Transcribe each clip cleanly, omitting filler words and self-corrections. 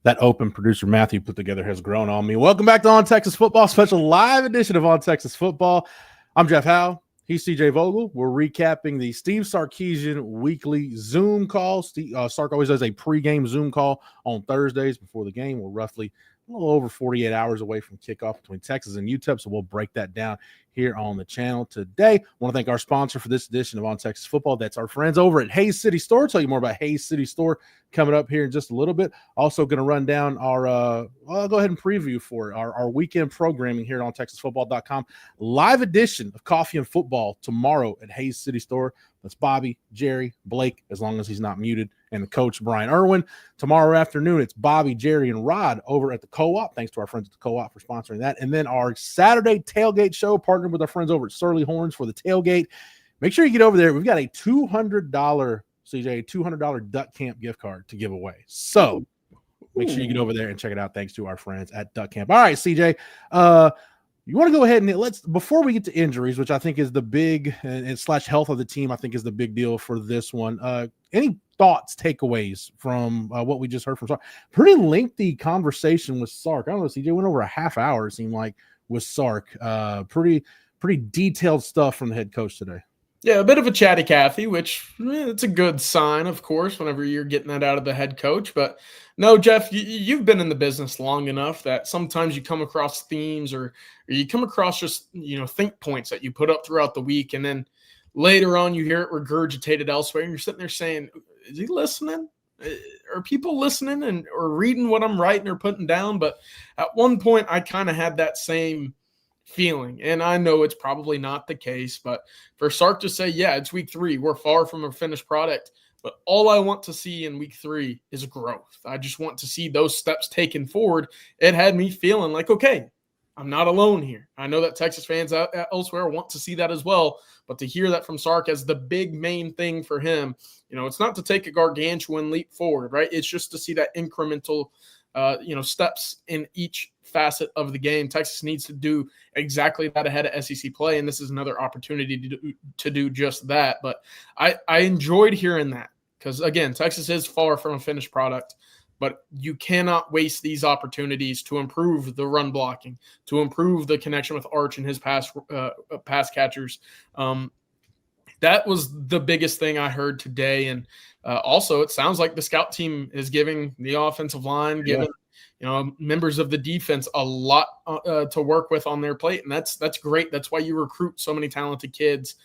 that open producer Matthew put together has grown on me. Welcome back to On Texas Football, special live edition of On Texas Football. I'm Jeff Howe. He's CJ Vogel. We're recapping the Steve Sarkisian weekly Zoom call. Sark always does a pregame Zoom call on Thursdays before the game. We're roughly a little over 48 hours away from kickoff between Texas and UTEP, so we'll break that down here on the channel today. I want to thank our sponsor for this edition of On Texas Football. That's our friends over at Hays City Store. I'll tell you more about Hays City Store coming up here in just a little bit. Also going to run down our I'll go ahead and preview for our weekend programming here on ontexasfootball.com. Live edition of Coffee and Football tomorrow at Hays City Store. That's Bobby, Jerry, Blake, as long as he's not muted, and the coach, Brian Irwin. Tomorrow afternoon, it's Bobby, Jerry, and Rod over at the Co-op. Thanks to our friends at the Co-op for sponsoring that. And then our Saturday tailgate show, partnered with our friends over at Surly Horns for the tailgate. Make sure you get over there. We've got a $200, CJ, $200 Duck Camp gift card to give away. So make sure you get over there and check it out. Thanks to our friends at Duck Camp. All right, CJ, you want to go ahead and before we get to injuries, which I think is the big and slash health of the team, I think is the big deal for this one. Any thoughts, takeaways from what we just heard from Sark? Pretty lengthy conversation with Sark. I don't know, CJ went over a half hour, it seemed like, with Sark. Pretty detailed stuff from the head coach today. Yeah, a bit of a chatty Cathy, which it's a good sign, of course, whenever you're getting that out of the head coach. But no, Jeff, you've been in the business long enough that sometimes you come across themes or you come across just, think points that you put up throughout the week. And then later on, you hear it regurgitated elsewhere. And you're sitting there saying, is he listening? Are people listening or reading what I'm writing or putting down? But at one point, I kind of had that same feeling. And I know it's probably not the case, but for Sark to say, yeah, it's week 3, we're far from a finished product, but all I want to see in week 3 is growth. I just want to see those steps taken forward. It had me feeling like, okay, I'm not alone here. I know that Texas fans elsewhere want to see that as well, but to hear that from Sark as the big main thing for him, it's not to take a gargantuan leap forward, right? It's just to see that incremental steps in each facet of the game. Texas needs to do exactly that ahead of SEC play, and this is another opportunity to do just that. But I enjoyed hearing that because, again, Texas is far from a finished product, but you cannot waste these opportunities to improve the run blocking, to improve the connection with Arch and his pass catchers. That was the biggest thing I heard today. And also, it sounds like the scout team is giving the offensive line, giving members of the defense a lot to work with on their plate. And that's great. That's why you recruit so many talented kids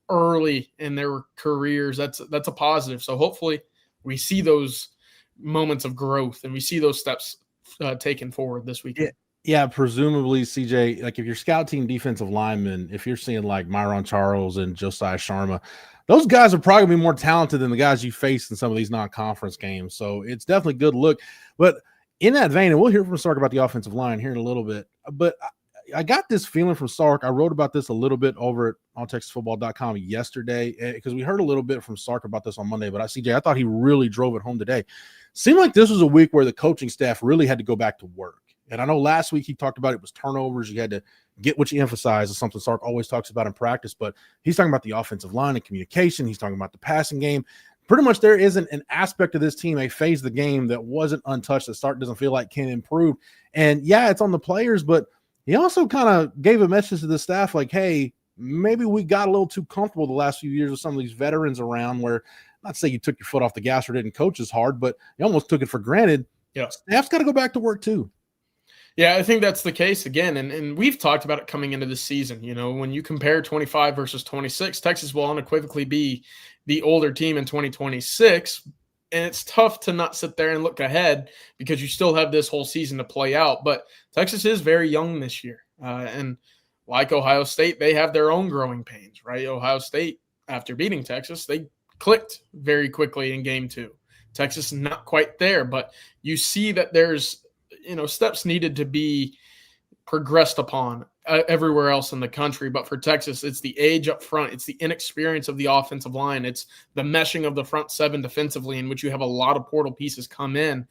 early in their careers. That's a positive. So hopefully we see those moments of growth and we see those steps taken forward this weekend. Yeah, presumably, CJ, like if you're scout team defensive linemen, if you're seeing like Myron Charles and Josiah Sharma, those guys are probably more talented than the guys you face in some of these non-conference games. So it's definitely good look. But in that vein, and we'll hear from Sark about the offensive line here in a little bit, but I got this feeling from Sark. I wrote about this a little bit over at ontexasfootball.com yesterday because we heard a little bit from Sark about this on Monday, but I thought he really drove it home today. Seemed like this was a week where the coaching staff really had to go back to work. And I know last week he talked about it was turnovers. You had to get what you emphasize is something Sark always talks about in practice, but he's talking about the offensive line and communication. He's talking about the passing game. Pretty much there isn't an aspect of this team, a phase of the game that wasn't untouched that Sark doesn't feel like can improve. And yeah, it's on the players, but he also kind of gave a message to the staff like, hey, maybe we got a little too comfortable the last few years with some of these veterans around where, not to say you took your foot off the gas or didn't coach as hard, but you almost took it for granted. Yeah. Staff's got to go back to work too. Yeah, I think that's the case again. And we've talked about it coming into this season. When you compare 25 versus 26, Texas will unequivocally be the older team in 2026. And it's tough to not sit there and look ahead because you still have this whole season to play out. But Texas is very young this year. And like Ohio State, they have their own growing pains, right? Ohio State, after beating Texas, they clicked very quickly in game 2. Texas not quite there, but you see that there's steps needed to be progressed upon everywhere else in the country. But for Texas, it's the age up front. It's the inexperience of the offensive line. It's the meshing of the front 7 defensively, in which you have a lot of portal pieces come in.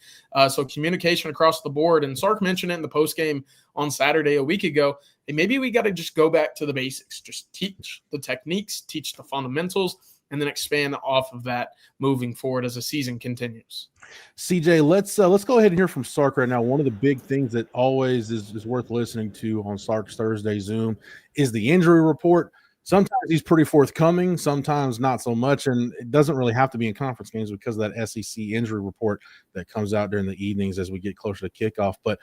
So communication across the board. And Sark mentioned it in the postgame on Saturday a week ago. And maybe we got to just go back to the basics. Just teach the techniques, teach the fundamentals, and then expand off of that moving forward as the season continues. CJ, let's go ahead and hear from Sark right now. One of the big things that always is worth listening to on Sark's Thursday Zoom is the injury report. Sometimes he's pretty forthcoming, sometimes not so much, and it doesn't really have to be in conference games because of that SEC injury report that comes out during the evenings as we get closer to kickoff. But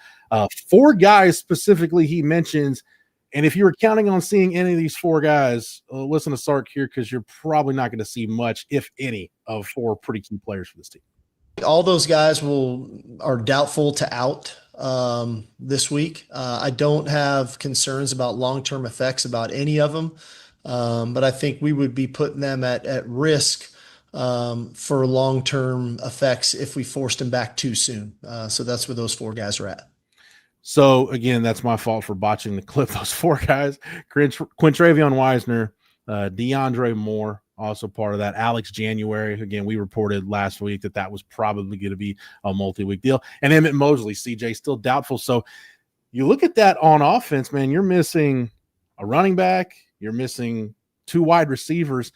4 guys specifically he mentions, and if you were counting on seeing any of these 4 guys, listen to Sark here because you're probably not going to see much, if any, of 4 pretty key players for this team. All those guys are doubtful to out this week. I don't have concerns about long-term effects about any of them. But I think we would be putting them at risk for long-term effects if we forced them back too soon. So that's where those 4 guys are at. So, again, that's my fault for botching the clip. Those 4 guys, Quintravion Wisner, DeAndre Moore, also part of that. Alex January, again, we reported last week that was probably going to be a multi-week deal. And Emmett Mosley, CJ, still doubtful. So you look at that on offense, man, you're missing a running back, you're missing 2 wide receivers.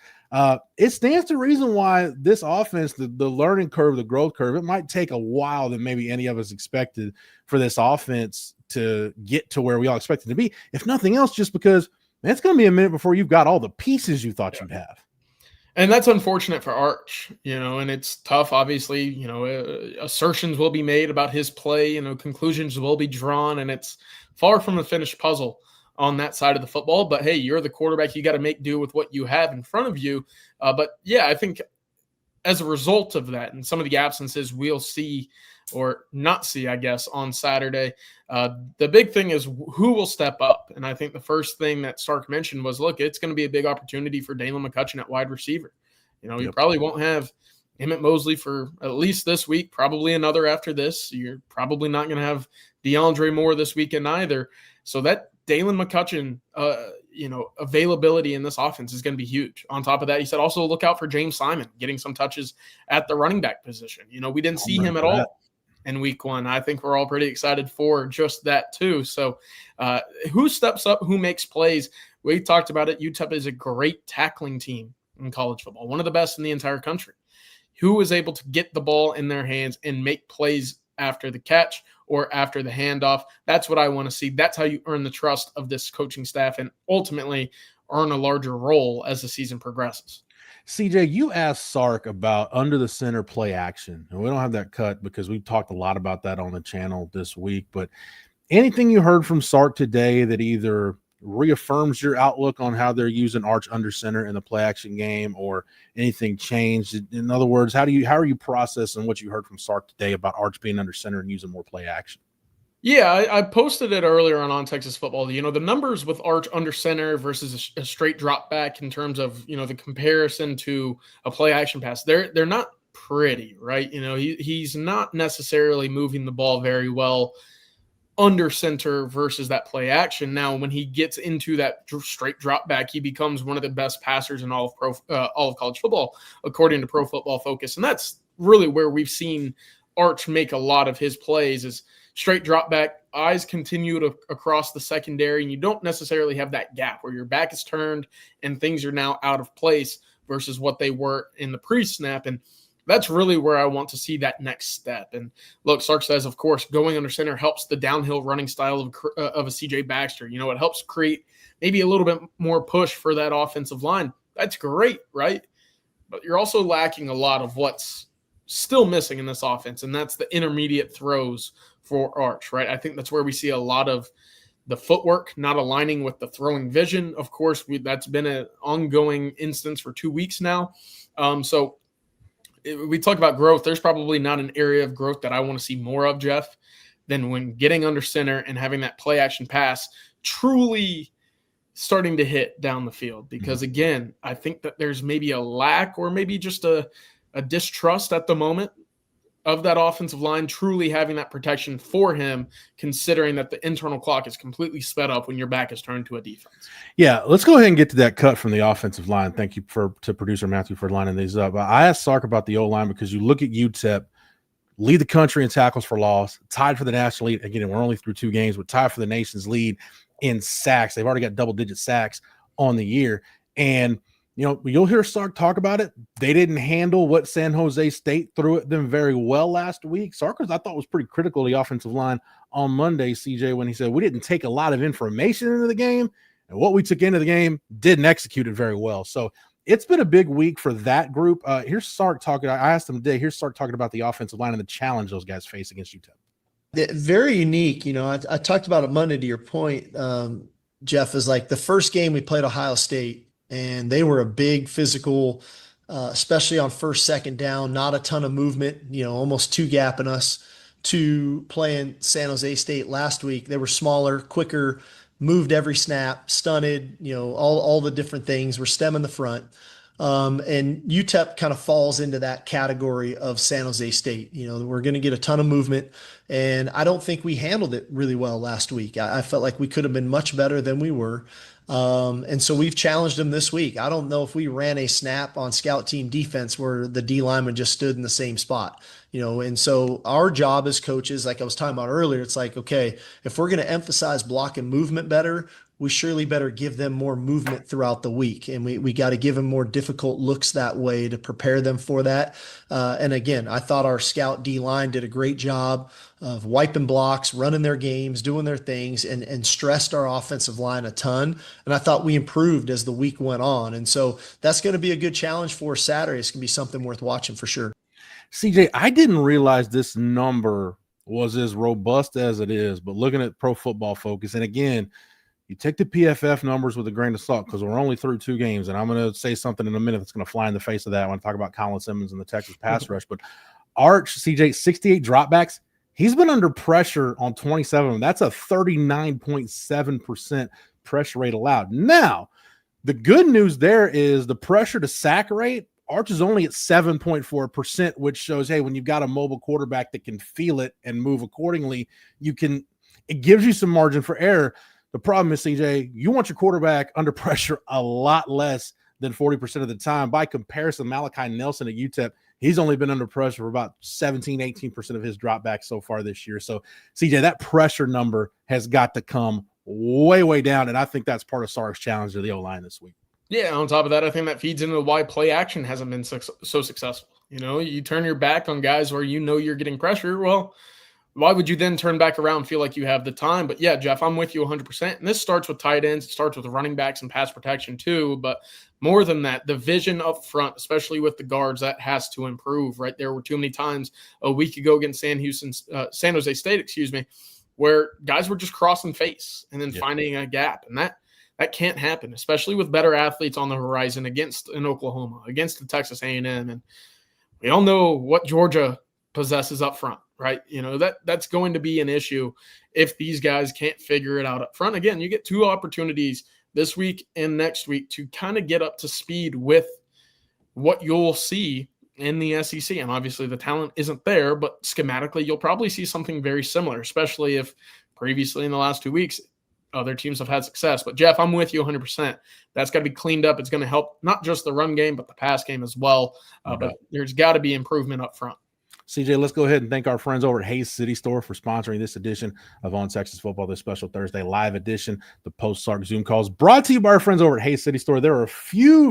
It stands to reason why this offense, the learning curve, the growth curve, it might take a while than maybe any of us expected for this offense to get to where we all expect it to be. If nothing else, just because, man, it's going to be a minute before you've got all the pieces you thought you'd have. And that's unfortunate for Arch, and it's tough. Obviously, assertions will be made about his play, conclusions will be drawn, and it's far from a finished puzzle on that side of the football. But hey, you're the quarterback. You got to make do with what you have in front of you. But yeah, I think as a result of that and some of the absences we'll see or not see, I guess, on Saturday, the big thing is who will step up. And I think the first thing that Sark mentioned was, look, it's going to be a big opportunity for Dalen McCutcheon at wide receiver. You probably won't have Emmett Mosley for at least this week, probably another after this. You're probably not going to have DeAndre Moore this weekend either. So that Dalen McCutcheon, availability in this offense is going to be huge. On top of that, he said also look out for James Simon getting some touches at the running back position. We didn't see him at all in week 1. I think we're all pretty excited for just that too. So who steps up, who makes plays? We talked about it. UTEP is a great tackling team in college football, one of the best in the entire country. Who is able to get the ball in their hands and make plays after the catch or after the handoff? That's what I want to see. That's how you earn the trust of this coaching staff and ultimately earn a larger role as the season progresses. CJ, you asked Sark about under the center play action, and we don't have that cut because we talked a lot about that on the channel this week. But anything you heard from Sark today that either reaffirms your outlook on how they're using Arch under center in the play action game, or anything changed? In other words, how are you processing what you heard from Sark today about Arch being under center and using more play action? Yeah, I posted it earlier on Texas Football. The numbers with Arch under center versus a straight drop back in terms of, the comparison to a play action pass, they're not pretty, right? He's not necessarily moving the ball very well under center versus that play action. Now, when he gets into that straight drop back, he becomes one of the best passers in all of college football, according to Pro Football Focus. And that's really where we've seen Arch make a lot of his plays is straight drop back, eyes continue to across the secondary, and you don't necessarily have that gap where your back is turned and things are now out of place versus what they were in the pre-snap. And that's really where I want to see that next step. And look, Sark says, of course, going under center helps the downhill running style of a CJ Baxter. It helps create maybe a little bit more push for that offensive line. That's great, right? But you're also lacking a lot of what's still missing in this offense, and that's the intermediate throws for Arch, right? I think that's where we see a lot of the footwork not aligning with the throwing vision. Of course, that's been an ongoing instance for 2 weeks now. So we talk about growth. There's probably not an area of growth that I want to see more of, Jeff, than when getting under center and having that play action pass truly starting to hit down the field. Because again, I think that there's maybe a lack or maybe just a distrust at the moment of that offensive line truly having that protection for him, considering that the internal clock is completely sped up when your back is turned to a defense. Yeah, let's go ahead and get to that cut from the offensive line. Thank you to producer Matthew for lining these up. I asked Sark about the O-line because you look at UTEP, lead the country in tackles for loss, tied for the national lead. Again, we're only through 2 games, but tied for the nation's lead in sacks. They've already got double-digit sacks on the year. And you'll hear Sark talk about it. They didn't handle what San Jose State threw at them very well last week. Sarkis, I thought, was pretty critical of the offensive line on Monday, CJ, when he said we didn't take a lot of information into the game, and what we took into the game didn't execute it very well. So it's been a big week for that group. Here's Sark talking. I asked him today. Here's Sark talking about the offensive line and the challenge those guys face against UTEP. Very unique. I talked about it Monday to your point, Jeff, is like the first game we played Ohio State, and they were a big physical, especially on first, second down, not a ton of movement, almost two gapping us, to playing San Jose State last week. They were smaller, quicker, moved every snap, stunted, all the different things. We're stemming the front. And UTEP kind of falls into that category of San Jose State. We're going to get a ton of movement, and I don't think we handled it really well last week. I felt like we could have been much better than we were. And so we've challenged them this week. I don't know if we ran a snap on scout team defense where the D lineman just stood in the same spot, and so our job as coaches, like I was talking about earlier, it's like, okay, if we're going to emphasize block and movement better, we surely better give them more movement throughout the week. And we got to give them more difficult looks that way to prepare them for that. And again, I thought our scout D line did a great job of wiping blocks, running their games, doing their things, and stressed our offensive line a ton. And I thought we improved as the week went on. And so that's going to be a good challenge for Saturday. It's going to be something worth watching for sure. CJ, I didn't realize this number was as robust as it is, but looking at Pro Football Focus, and again, you take the PFF numbers with a grain of salt because we're only through 2 games, and I'm going to say something in a minute that's going to fly in the face of that when I talk about Colin Simmons and the Texas pass rush. But Arch, CJ, 68 dropbacks. He's been under pressure on 27 of them. That's a 39.7% pressure rate allowed. Now, the good news there is the pressure to sack rate, Arch is only at 7.4%, which shows, hey, when you've got a mobile quarterback that can feel it and move accordingly, it gives you some margin for error. The problem is, CJ, you want your quarterback under pressure a lot less than 40% of the time. By comparison, Malachi Nelson at UTEP, he's only been under pressure for about 17, 18% of his dropbacks so far this year. So, CJ, that pressure number has got to come way, way down, and I think that's part of Sark's challenge to the O-line this week. Yeah, on top of that, I think that feeds into why play action hasn't been so successful. You turn your back on guys where you're getting pressure. Well, why would you then turn back around and feel like you have the time? But yeah, Jeff, I'm with you 100%. And this starts with tight ends. It starts with running backs and pass protection too. But more than that, the vision up front, especially with the guards, that has to improve, right? There were too many times a week ago against San Jose State, where guys were just crossing face and then finding a gap. And that can't happen, especially with better athletes on the horizon against an Oklahoma, against the Texas A&M. And we all know what Georgia possesses up front, right? That's going to be an issue if these guys can't figure it out up front. Again, you get 2 opportunities this week and next week to kind of get up to speed with what you'll see in the SEC. And obviously the talent isn't there, but schematically you'll probably see something very similar, especially if previously in the last 2 weeks, other teams have had success. But Jeff, I'm with you 100%. That's got to be cleaned up. It's going to help not just the run game, but the pass game as well. But there's got to be improvement up front. CJ, let's go ahead and thank our friends over at Hayes City Store for sponsoring this edition of On Texas Football, this special Thursday live edition, the post-Sark Zoom calls, brought to you by our friends over at Hayes City Store. There are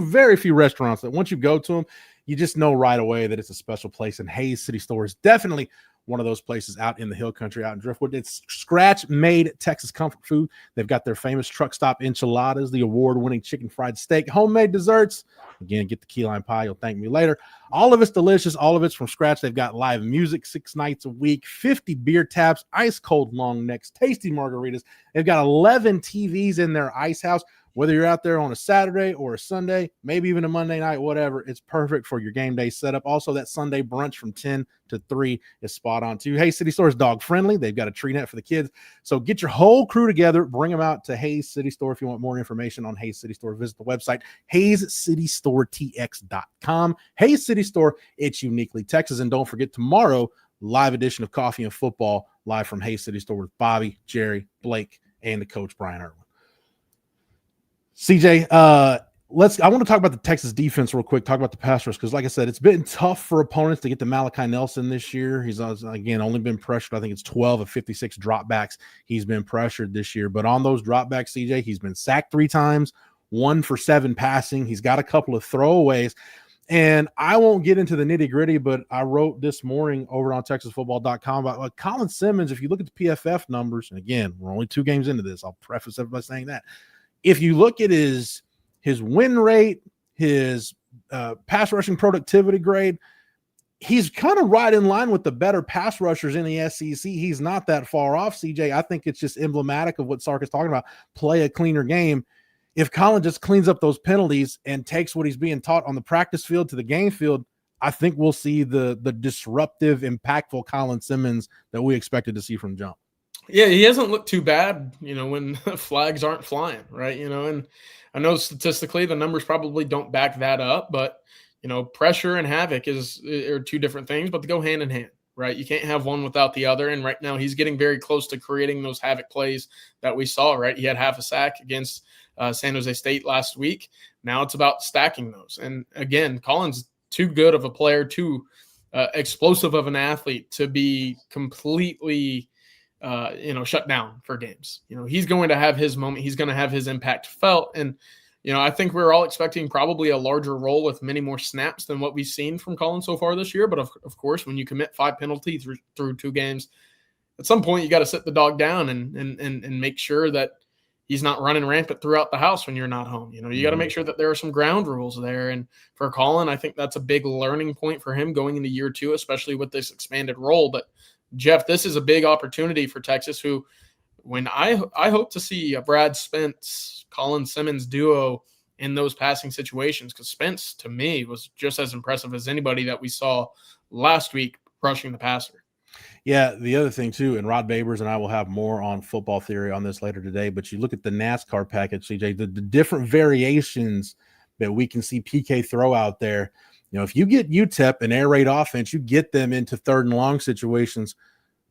very few restaurants that once you go to them, you just know right away that it's a special place, and Hayes City Store is definitely one of those places out in the hill country, out in Driftwood. It's scratch-made Texas comfort food. They've got their famous truck stop enchiladas, the award-winning chicken fried steak, homemade desserts. Again, get the key lime pie. You'll thank me later. All of it's delicious. All of it's from scratch. They've got live music 6 nights a week, 50 beer taps, ice-cold long necks, tasty margaritas. They've got 11 TVs in their ice house. Whether you're out there on a Saturday or a Sunday, maybe even a Monday night, whatever, it's perfect for your game day setup. Also, that Sunday brunch from 10 to 3 is spot on too. Hayes City Store is dog friendly. They've got a tree net for the kids. So get your whole crew together. Bring them out to Hayes City Store. If you want more information on Hayes City Store, visit the website, HayesCityStoreTX.com. Hayes City Store, it's uniquely Texas. And don't forget, tomorrow, live edition of Coffee and Football, live from Hayes City Store with Bobby, Jerry, Blake, and the coach, Brian Irwin. CJ, I want to talk about the Texas defense real quick, talk about the pass rush, because like I said, it's been tough for opponents to get to Malachi Nelson this year. He's, again, only been pressured. I think it's 12 of 56 dropbacks he's been pressured this year. But on those dropbacks, CJ, he's been sacked 3 times, 1 for 7 passing. He's got a couple of throwaways. And I won't get into the nitty-gritty, but I wrote this morning over on TexasFootball.com about Colin Simmons. If you look at the PFF numbers, and again, we're only 2 games into this, I'll preface it by saying that. If you look at his win rate, his pass rushing productivity grade, he's kind of right in line with the better pass rushers in the SEC. He's not that far off, CJ. I think it's just emblematic of what Sark is talking about. Play a cleaner game. If Colin just cleans up those penalties and takes what he's being taught on the practice field to the game field, I think we'll see the disruptive, impactful Colin Simmons that we expected to see from jump. Yeah, he hasn't looked too bad, when flags aren't flying, right? And I know statistically the numbers probably don't back that up, but, pressure and havoc are 2 different things, but they go hand in hand, right? You can't have one without the other. And right now he's getting very close to creating those havoc plays that we saw, right? He had half a sack against San Jose State last week. Now it's about stacking those. And again, Colin's too good of a player, too explosive of an athlete to be completely, shut down for games. He's going to have his moment. He's going to have his impact felt. And, I think we're all expecting probably a larger role with many more snaps than what we've seen from Colin so far this year. But of course, when you commit 5 penalties through 2 games, at some point you got to sit the dog down and make sure that he's not running rampant throughout the house when you're not home. You got to make sure that there are some ground rules there. And for Colin, I think that's a big learning point for him going into year 2, especially with this expanded role. But Jeff, this is a big opportunity for Texas, who, when I hope to see a Brad Spence, Colin Simmons duo in those passing situations, because Spence, to me, was just as impressive as anybody that we saw last week rushing the passer. Yeah, the other thing too, and Rod Babers and I will have more on football theory on this later today, but you look at the NASCAR package, CJ, the different variations that we can see PK throw out there. If you get UTEP and air raid offense, you get them into 3rd and long situations,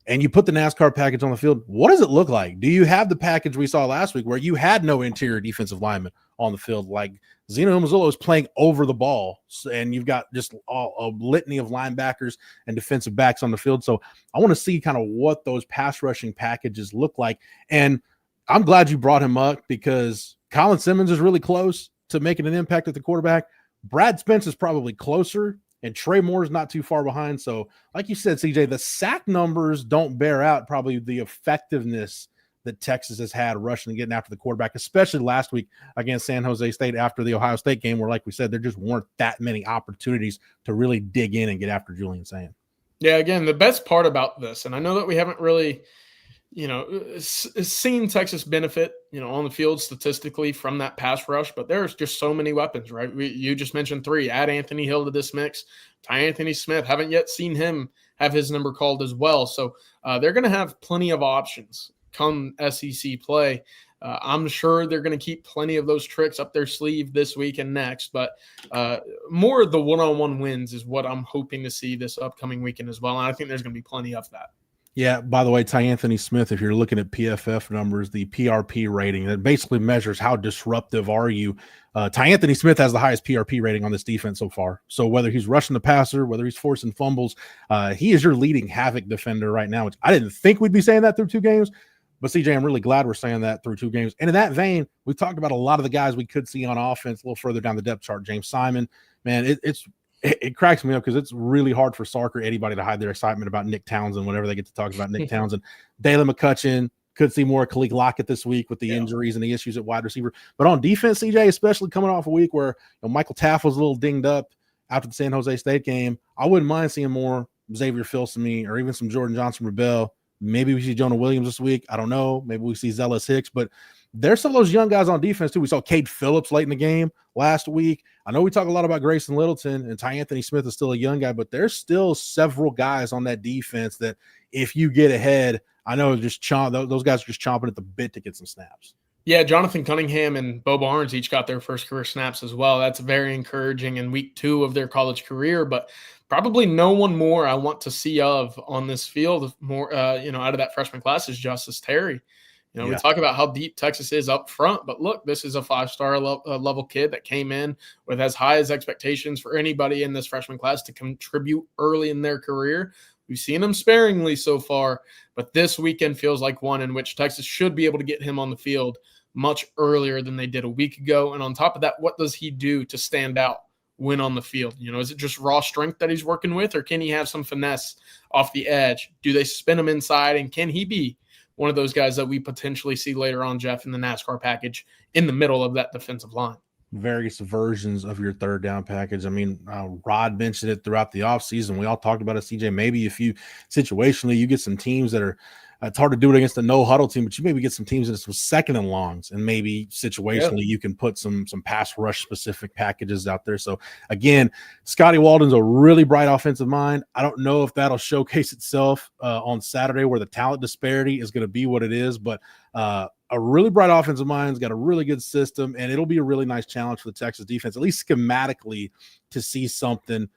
and you put the NASCAR package on the field, what does it look like? Do you have the package we saw last week where you had no interior defensive lineman on the field? Like Zeno Mazzullo is playing over the ball, and you've got just a litany of linebackers and defensive backs on the field. So I want to see kind of what those pass rushing packages look like. And I'm glad you brought him up, because Colin Simmons is really close to making an impact at the quarterback. Brad Spence is probably closer, and Trey Moore is not too far behind. So like you said, CJ, the sack numbers don't bear out probably the effectiveness that Texas has had rushing and getting after the quarterback, especially last week against San Jose State after the Ohio State game, where, like we said, there just weren't that many opportunities to really dig in and get after Julian Sand. Yeah, again, the best part about this, and I know that we haven't really, seen Texas benefit, on the field statistically from that pass rush, but there's just so many weapons, right? You just mentioned 3. Add Anthony Hill to this mix. Ty Anthony Smith, haven't yet seen him have his number called as well. So they're going to have plenty of options come SEC play. I'm sure they're going to keep plenty of those tricks up their sleeve this week and next, but more of the one-on-one wins is what I'm hoping to see this upcoming weekend as well. And I think there's going to be plenty of that. Yeah, by the way, Ty Anthony Smith, if you're looking at PFF numbers, the PRP rating, that basically measures how disruptive are you. Ty Anthony Smith has the highest PRP rating on this defense so far. So whether he's rushing the passer, whether he's forcing fumbles, he is your leading havoc defender right now, which I didn't think we'd be saying that through 2 games. But, CJ, I'm really glad we're saying that through 2 games. And in that vein, we talked about a lot of the guys we could see on offense a little further down the depth chart. James Simon, man, it cracks me up, because it's really hard for Sark or anybody to hide their excitement about Nick Townsend whenever they get to talk about Nick Townsend. Dalen McCutcheon, could see more Khalil Lockett this week with the injuries and the issues at wide receiver. But on defense, CJ, especially coming off a week where Michael Taft was a little dinged up after the San Jose State game, I wouldn't mind seeing more Xavier Filsaime or even some Jordan Johnson-Rebel. Maybe we see Jonah Williams this week. I don't know. Maybe we see Zealous Hicks. But there's some of those young guys on defense, too. We saw Cade Phillips late in the game last week. I know we talk a lot about Grayson Littleton, and Ty Anthony Smith is still a young guy, but there's still several guys on that defense that if you get ahead, I know those guys are just chomping at the bit to get some snaps. Yeah, Jonathan Cunningham and Bo Barnes each got their first career snaps as well. That's very encouraging in week 2 of their college career, but probably no one more I want to see of on this field more, out of that freshman class is Justice Terry. We talk about how deep Texas is up front, but look, this is a 5-star level kid that came in with as high as expectations for anybody in this freshman class to contribute early in their career. We've seen him sparingly so far, but this weekend feels like one in which Texas should be able to get him on the field much earlier than they did a week ago. And on top of that, what does he do to stand out when on the field? Is it just raw strength that he's working with, or can he have some finesse off the edge? Do they spin him inside, and can he be one of those guys that we potentially see later on, Jeff, in the NASCAR package in the middle of that defensive line? Various versions of your third down package. I mean, Rod mentioned it throughout the offseason. We all talked about it, CJ. Maybe if you situationally, you get some teams that are, it's hard to do it against a no huddle team, but you maybe get some teams that was second and longs, and maybe situationally you can put some pass rush specific packages out there. So again, Scotty Walden's a really bright offensive mind. I don't know if that'll showcase itself on Saturday, where the talent disparity is going to be what it is, but a really bright offensive mind's got a really good system, and it'll be a really nice challenge for the Texas defense, at least schematically, to see something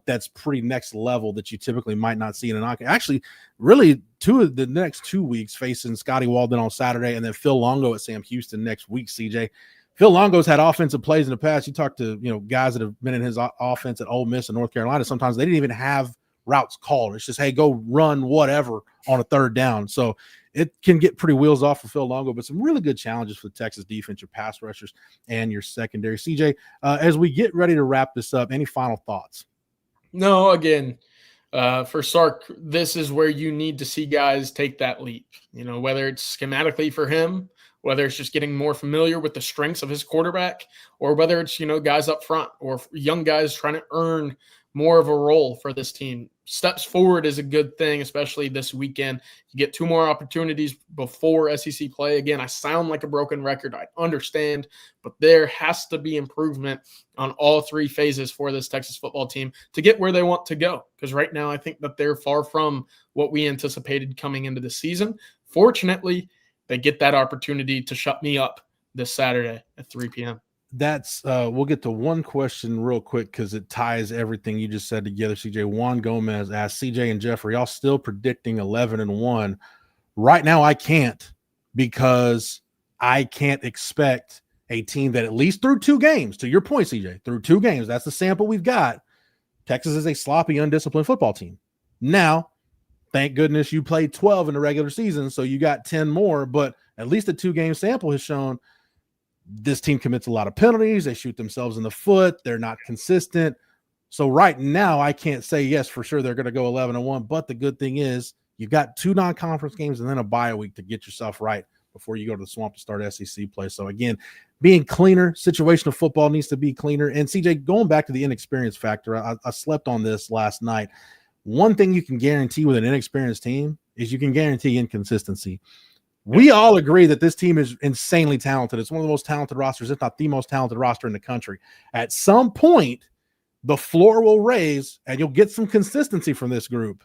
that's pretty next level that you typically might not see in a knockout. Actually, really, the next 2 weeks facing Scotty Walden on Saturday, and then Phil Longo at Sam Houston next week, CJ. Phil Longo's had offensive plays in the past. You talk to guys that have been in his offense at Ole Miss and North Carolina. Sometimes they didn't even have routes called. It's just, hey, go run whatever on a third down. So it can get pretty wheels off for Phil Longo, but some really good challenges for the Texas defense, your pass rushers and your secondary. CJ, as we get ready to wrap this up, any final thoughts? No, again, for Sark, this is where you need to see guys take that leap, whether it's schematically for him, whether it's just getting more familiar with the strengths of his quarterback, or whether it's, guys up front or young guys trying to earn more of a role for this team. Steps forward is a good thing, especially this weekend. You get 2 more opportunities before SEC play. Again, I sound like a broken record. I understand, but there has to be improvement on all 3 phases for this Texas football team to get where they want to go. Because right now I think that they're far from what we anticipated coming into the season. Fortunately, they get that opportunity to shut me up this Saturday at 3 p.m. That's we'll get to one question real quick because it ties everything you just said together. CJ, Juan Gomez asked, CJ and Jeffrey, y'all still predicting 11-1? Right now I can't, because I can't expect a team that, at least through 2 games, to your point, CJ, through 2 games, that's the sample we've got, Texas is a sloppy, undisciplined football team. Now, thank goodness you played 12 in the regular season, so you got 10 more, but at least the 2-game sample has shown this team commits a lot of penalties. They shoot themselves in the foot. They're not consistent. So right now, I can't say yes for sure they're going to go 11-1. But the good thing is you've got 2 non-conference games and then a bye week to get yourself right before you go to the Swamp to start SEC play. So again, being cleaner, situational football needs to be cleaner. And CJ, going back to the inexperience factor, I slept on this last night. One thing you can guarantee with an inexperienced team is you can guarantee inconsistency. We all agree that this team is insanely talented. It's one of the most talented rosters, if not the most talented roster in the country. At some point, the floor will raise, and you'll get some consistency from this group.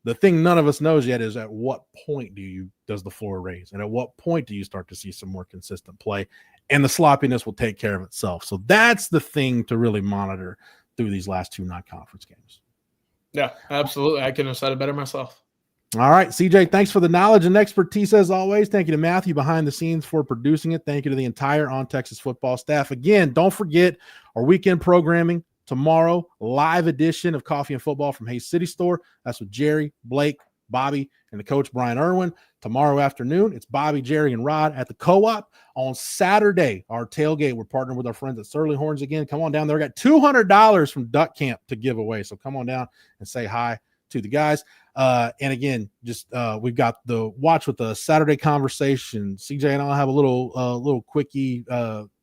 The thing none of us knows yet is, at what point does the floor raise, and at what point do you start to see some more consistent play, and the sloppiness will take care of itself. So that's the thing to really monitor through these last 2 non-conference games. Yeah, absolutely. I couldn't have said it better myself. All right, CJ, thanks for the knowledge and expertise as always. Thank you to Matthew behind the scenes for producing it. Thank you to the entire On Texas Football staff. Again, don't forget our weekend programming tomorrow, live edition of Coffee and Football from Hayes City Store. That's with Jerry, Blake, Bobby, and the coach Brian Irwin. Tomorrow afternoon, it's Bobby, Jerry, and Rod at the Co-op. On Saturday, our tailgate, we're partnering with our friends at Surly Horns again. Come on down there. We got $200 from Duck Camp to give away. So come on down and say hi to the guys. And again, just we've got the watch with the Saturday conversation. CJ and I'll have a little quickie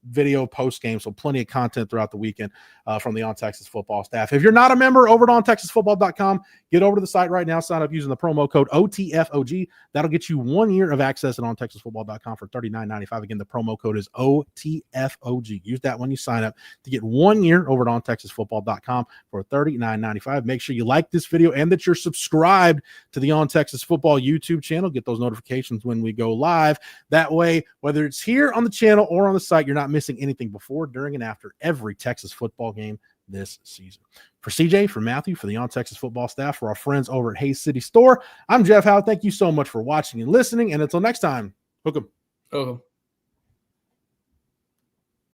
video post game, so plenty of content throughout the weekend from the On Texas Football staff. If you're not a member, over at ontexasfootball.com, get over to the site right now, sign up using the promo code OTFOG. That'll get you 1 year of access at ontexasfootball.com for $39.95. Again, the promo code is OTFOG. Use that when you sign up to get 1 year over at ontexasfootball.com for $39.95. Make sure you like this video and that you're subscribed to the On Texas Football YouTube channel. Get those notifications when we go live. That way, whether it's here on the channel or on the site, you're not missing anything before, during, and after every Texas football game this season. For CJ, for Matthew, for the On Texas Football staff, for our friends over at Hayes City Store, I'm Jeff Howe. Thank you so much for watching and listening. And until next time, hook 'em.